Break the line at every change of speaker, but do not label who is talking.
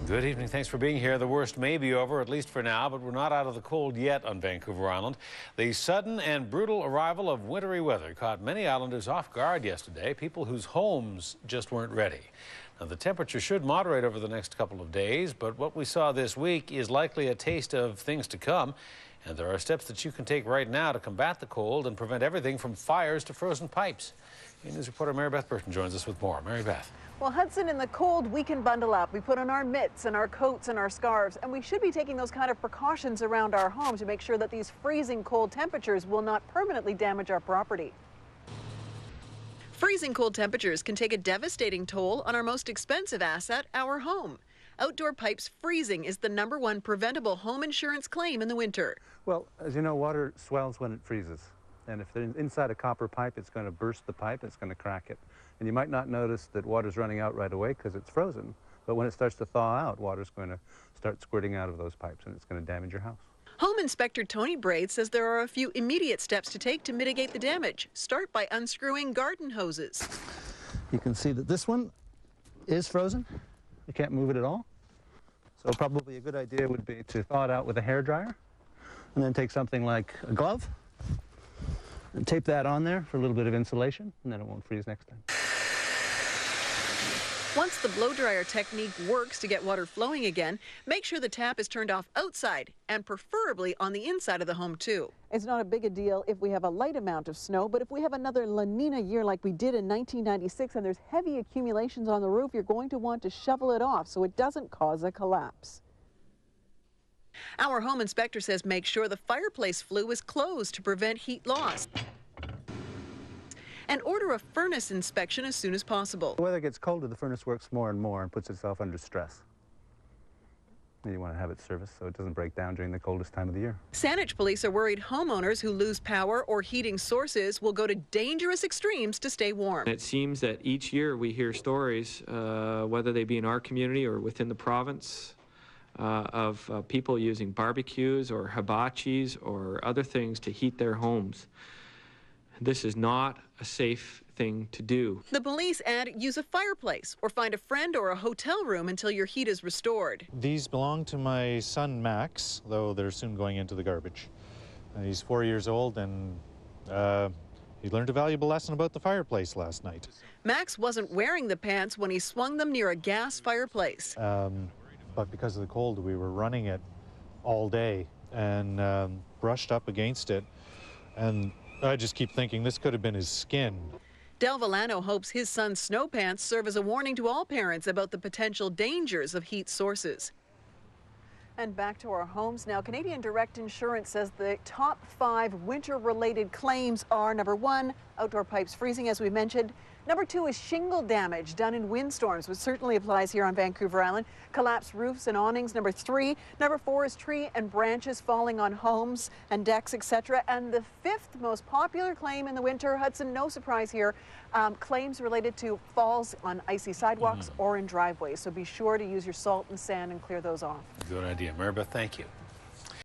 Good evening. Thanks for being here. The worst may be over, at least for now, but we're not out of the cold yet on Vancouver Island. The sudden and brutal arrival of wintry weather caught many islanders off guard yesterday, people whose homes just weren't ready. Now, the temperature should moderate over the next couple of days, but what we saw this week is likely a taste of things to come. And there are steps that you can take right now to combat the cold and prevent everything from fires to frozen pipes. News reporter Mary Beth Burton joins us with more. Mary Beth.
Well, Hudson, in the cold, we can bundle up. We put on our mitts and our coats and our scarves, and we should be taking those kind of precautions around our home to make sure that these freezing cold temperatures will not permanently damage our property. Freezing cold temperatures can take a devastating toll on our most expensive asset, our home. Outdoor pipes freezing is the #1 preventable home insurance claim in the winter.
Well, as you know, water swells when it freezes. And if they're inside a copper pipe, it's going to burst the pipe, it's going to crack it. And you might not notice that water's running out right away because it's frozen. But when it starts to thaw out, water's going to start squirting out of those pipes, and it's going to damage your house.
Home Inspector Tony Braid says there are a few immediate steps to take to mitigate the damage. Start by unscrewing garden hoses.
You can see that this one is frozen. You can't move it at all. So probably a good idea would be to thaw it out with a hairdryer, and then take something like a glove and tape that on there for a little bit of insulation, and then it won't freeze next time.
Once the blow dryer technique works to get water flowing again, make sure the tap is turned off outside and preferably on the inside of the home too. It's not a big a deal if we have a light amount of snow, but if we have another La Nina year like we did in 1996 and there's heavy accumulations on the roof, you're going to want to shovel it off so it doesn't cause a collapse. Our home inspector says make sure the fireplace flue is closed to prevent heat loss. And order a furnace inspection as soon as possible.
The weather gets colder, the furnace works more and more and puts itself under stress. And you want to have it serviced so it doesn't break down during the coldest time of the year.
Saanich police are worried homeowners who lose power or heating sources will go to dangerous extremes to stay warm.
It seems that each year we hear stories, whether they be in our community or within the province, of people using barbecues or hibachis or other things to heat their homes. This is not a safe thing to do. The police add use a fireplace or find a friend or a hotel room until your heat is restored.
These belong to my son Max, though they're soon going into the garbage. He's 4 years old and he learned a valuable lesson about the fireplace last night.
Max wasn't wearing the pants when he swung them near a gas fireplace.
But because of the cold, we were running it all day and brushed up against it. And I just keep thinking this could have been his skin.
Del Villano hopes his son's snow pants serve as a warning to all parents about the potential dangers of heat sources. And back to our homes now. Canadian Direct Insurance says the top 5 winter-related claims are #1, outdoor pipes freezing, as we mentioned. #2 is shingle damage done in windstorms, which certainly applies here on Vancouver Island. Collapsed roofs and awnings, #3. #4 is tree and branches falling on homes and decks, etc. And the 5th most popular claim in the winter, Hudson, no surprise here, claims related to falls on icy sidewalks or in driveways. So be sure to use your salt and sand and clear those off.
Good idea. Mary Beth, thank you.